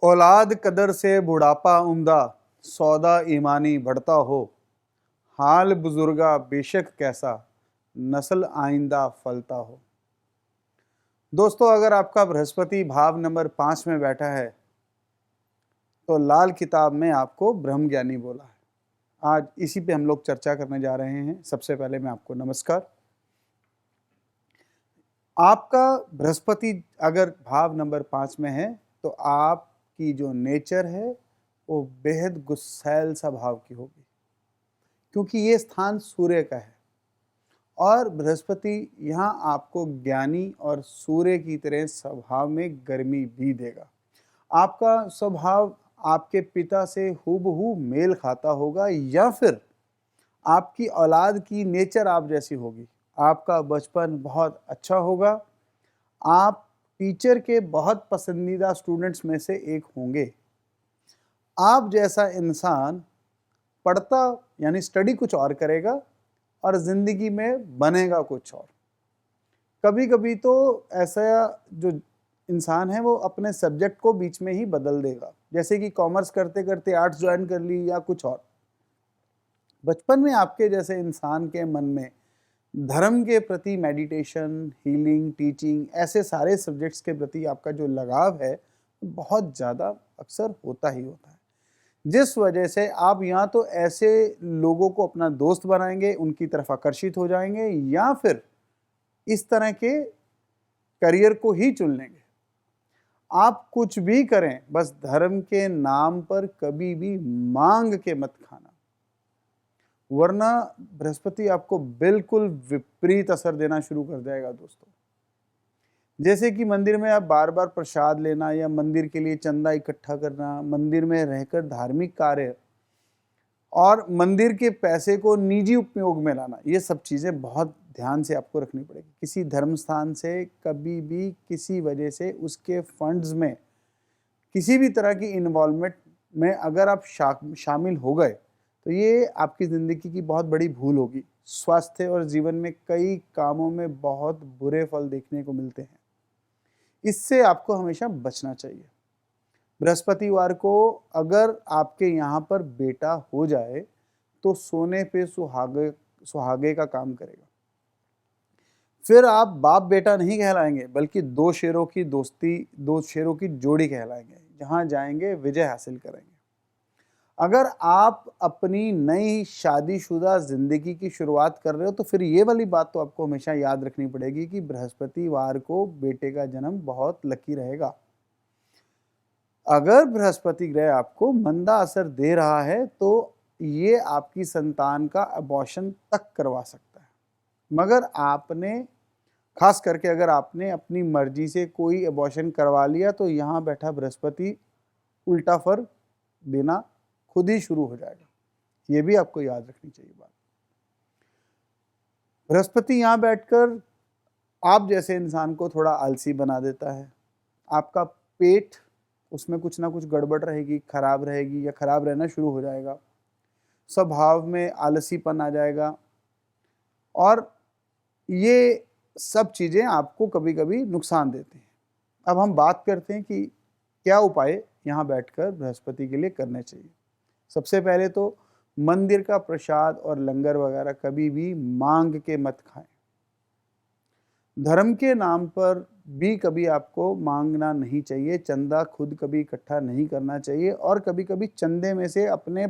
औलाद कदर से बुढ़ापा उम्दा, सौदा ईमानी बढ़ता हो। हाल बुजुर्गा बेशक कैसा, नस्ल आइंदा फलता हो। दोस्तों, अगर आपका बृहस्पति भाव नंबर 5 में बैठा है तो लाल किताब में आपको ब्रह्म ज्ञानी बोला है। आज इसी पे हम लोग चर्चा करने जा रहे हैं। सबसे पहले मैं आपको नमस्कार। आपका बृहस्पति अगर भाव नंबर 5 में है तो आपकी जो नेचर है वो बेहद गुस्सैल स्वभाव की होगी, क्योंकि ये स्थान सूर्य का है और बृहस्पति यहाँ आपको ज्ञानी और सूर्य की तरह स्वभाव में गर्मी भी देगा। आपका स्वभाव आपके पिता से हूबहू मेल खाता होगा या फिर आपकी औलाद की नेचर आप जैसी होगी। आपका बचपन बहुत अच्छा होगा। आप टीचर के बहुत पसंदीदा स्टूडेंट्स में से एक होंगे। आप जैसा इंसान पढ़ता यानी स्टडी कुछ और करेगा और ज़िंदगी में बनेगा कुछ और। कभी कभी तो ऐसा जो इंसान है वो अपने सब्जेक्ट को बीच में ही बदल देगा, जैसे कि कॉमर्स करते करते आर्ट्स ज्वाइन कर ली या कुछ और। बचपन में आपके जैसे इंसान के मन में धर्म के प्रति, मेडिटेशन, हीलिंग, टीचिंग, ऐसे सारे सब्जेक्ट्स के प्रति आपका जो लगाव है बहुत ज़्यादा अक्सर होता ही होता है, जिस वजह से आप या तो ऐसे लोगों को अपना दोस्त बनाएंगे, उनकी तरफ आकर्षित हो जाएंगे, या फिर इस तरह के करियर को ही चुन लेंगे। आप कुछ भी करें, बस धर्म के नाम पर कभी भी मांग के मत खाना, वरना बृहस्पति आपको बिल्कुल विपरीत असर देना शुरू कर जाएगा। दोस्तों, जैसे कि मंदिर में आप बार बार प्रसाद लेना या मंदिर के लिए चंदा इकट्ठा करना, मंदिर में रहकर धार्मिक कार्य और मंदिर के पैसे को निजी उपयोग में लाना, ये सब चीज़ें बहुत ध्यान से आपको रखनी पड़ेगी। किसी धर्म स्थान से कभी भी किसी वजह से उसके फंड्स में किसी भी तरह की इन्वॉल्वमेंट में अगर आप शामिल हो गए तो ये आपकी ज़िंदगी की बहुत बड़ी भूल होगी। स्वास्थ्य और जीवन में कई कामों में बहुत बुरे फल देखने को मिलते हैं। इससे आपको हमेशा बचना चाहिए। बृहस्पतिवार को अगर आपके यहाँ पर बेटा हो जाए तो सोने पे सुहागे सुहागे का काम करेगा। फिर आप बाप बेटा नहीं कहलाएंगे, बल्कि दो शेरों की दोस्ती, दो शेरों की जोड़ी कहलाएंगे। जहाँ जाएंगे विजय हासिल करेंगे। अगर आप अपनी नई शादीशुदा ज़िंदगी की शुरुआत कर रहे हो तो फिर ये वाली बात तो आपको हमेशा याद रखनी पड़ेगी कि बृहस्पतिवार को बेटे का जन्म बहुत लकी रहेगा। अगर बृहस्पति ग्रह आपको मंदा असर दे रहा है तो ये आपकी संतान का अबॉर्शन तक करवा सकता है। मगर आपने, खास करके अगर आपने अपनी मर्जी से कोई अबॉर्शन करवा लिया तो यहाँ बैठा बृहस्पति उल्टा फर देना खुद ही शुरू हो जाएगा। ये भी आपको याद रखनी चाहिए बात। बृहस्पति यहाँ बैठकर आप जैसे इंसान को थोड़ा आलसी बना देता है। आपका पेट, उसमें कुछ ना कुछ गड़बड़ रहेगी, खराब रहेगी या खराब रहना शुरू हो जाएगा। स्वभाव में आलसीपन आ जाएगा और ये सब चीज़ें आपको कभी कभी नुकसान देते हैं। अब हम बात करते हैं कि क्या उपाय यहाँ बैठकर बृहस्पति के लिए करने चाहिए। सबसे पहले तो मंदिर का प्रसाद और लंगर वगैरह कभी भी मांग के मत खाएं। धर्म के नाम पर भी कभी आपको मांगना नहीं चाहिए। चंदा खुद कभी इकट्ठा नहीं करना चाहिए और कभी कभी चंदे में से अपने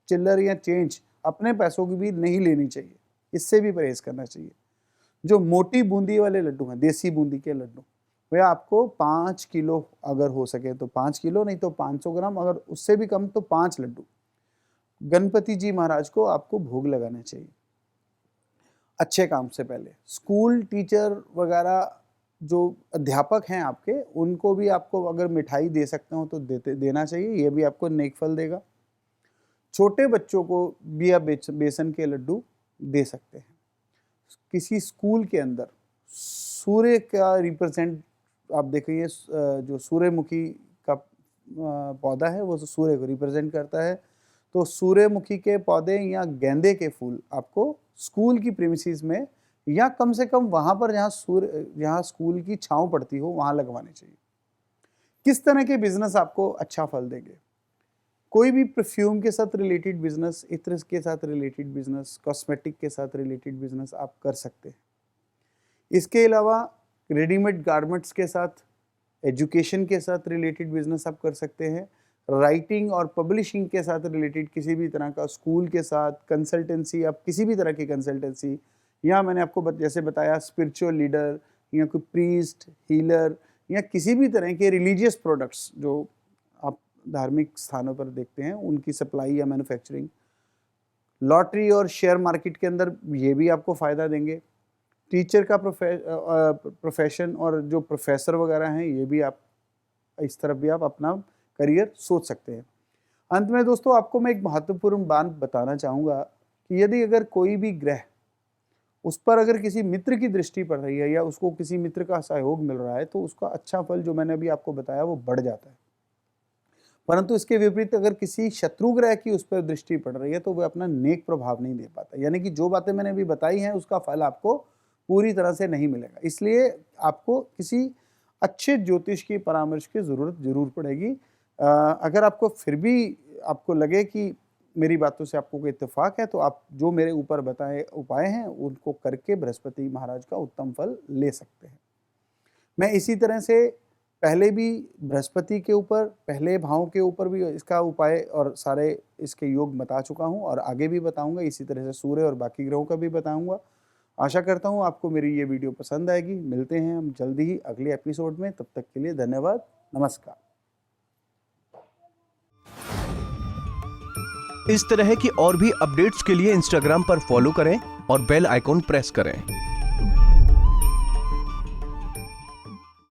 चिल्लर या चेंज, अपने पैसों की भी नहीं लेनी चाहिए। इससे भी परहेज करना चाहिए। जो मोटी बूंदी वाले लड्डू हैं, देसी बूंदी के लड्डू, वे आपको 5 किलो अगर हो सके तो 5 किलो, नहीं तो 500 ग्राम, अगर उससे भी कम तो 5 लड्डू गणपति जी महाराज को आपको भोग लगाने चाहिए अच्छे काम से पहले। स्कूल टीचर वगैरह जो अध्यापक हैं आपके, उनको भी आपको अगर मिठाई दे सकते हो तो देना चाहिए। ये भी आपको नेक फल देगा। छोटे बच्चों को भी आप बेसन के लड्डू दे सकते हैं। किसी स्कूल के अंदर सूर्य का रिप्रेजेंट आप देखिए, जो सूर्यमुखी का पौधा है वो सूर्य को रिप्रेजेंट करता है। तो सूर्यमुखी के पौधे या गेंदे के फूल आपको स्कूल की प्रीमिसेस में या कम से कम वहाँ पर जहाँ स्कूल की छांव पड़ती हो वहाँ लगवाने चाहिए। किस तरह के बिजनेस आपको अच्छा फल देंगे? कोई भी परफ्यूम के साथ रिलेटेड बिजनेस, इत्र के साथ रिलेटेड बिजनेस, कॉस्मेटिक के साथ रिलेटेड बिजनेस आप कर सकते हैं। इसके अलावा रेडीमेड गारमेंट्स के साथ, एजुकेशन के साथ रिलेटेड बिजनेस आप कर सकते हैं। राइटिंग और पब्लिशिंग के साथ रिलेटेड किसी भी तरह का, स्कूल के साथ, कंसल्टेंसी, आप किसी भी तरह की कंसल्टेंसी, या मैंने आपको जैसे बताया स्पिरिचुअल लीडर या कोई प्रीस्ट, हीलर, या किसी भी तरह के रिलीजियस प्रोडक्ट्स जो आप धार्मिक स्थानों पर देखते हैं, उनकी सप्लाई या मैन्युफैक्चरिंग। लॉटरी और शेयर मार्केट के अंदर ये भी आपको फ़ायदा देंगे। टीचर का प्रोफेशन और जो प्रोफेसर वगैरह हैं, ये भी आप इस तरफ भी आप अपना करियर सोच सकते हैं। अंत में दोस्तों आपको मैं एक महत्वपूर्ण बात बताना चाहूँगा कि यदि अगर कोई भी ग्रह, उस पर अगर किसी मित्र की दृष्टि पड़ रही है या उसको किसी मित्र का सहयोग मिल रहा है, तो उसका अच्छा फल जो मैंने अभी आपको बताया वो बढ़ जाता है। परंतु इसके विपरीत अगर किसी शत्रु ग्रह की उस पर दृष्टि पड़ रही है, तो वह अपना नेक प्रभाव नहीं दे पाता। यानी कि जो बातें मैंने अभी बताई हैं उसका फल आपको पूरी तरह से नहीं मिलेगा। इसलिए आपको किसी अच्छे ज्योतिष की परामर्श की ज़रूरत जरूर पड़ेगी। अगर आपको फिर भी आपको लगे कि मेरी बातों से आपको कोई इत्तेफाक है, तो आप जो मेरे ऊपर बताए उपाय हैं उनको करके बृहस्पति महाराज का उत्तम फल ले सकते हैं। मैं इसी तरह से पहले भी बृहस्पति के ऊपर, पहले भाव के ऊपर भी इसका उपाय और सारे इसके योग बता चुका हूँ और आगे भी बताऊंगा। इसी तरह से सूर्य और बाकी ग्रहों का भी बताऊंगा। आशा करता हूँ आपको मेरी ये वीडियो पसंद आएगी। मिलते हैं हम जल्दी ही अगले एपिसोड में। तब तक के लिए धन्यवाद, नमस्कार। इस तरह की और भी अपडेट्स के लिए इंस्टाग्राम पर फॉलो करें और बेल आइकॉन प्रेस करें।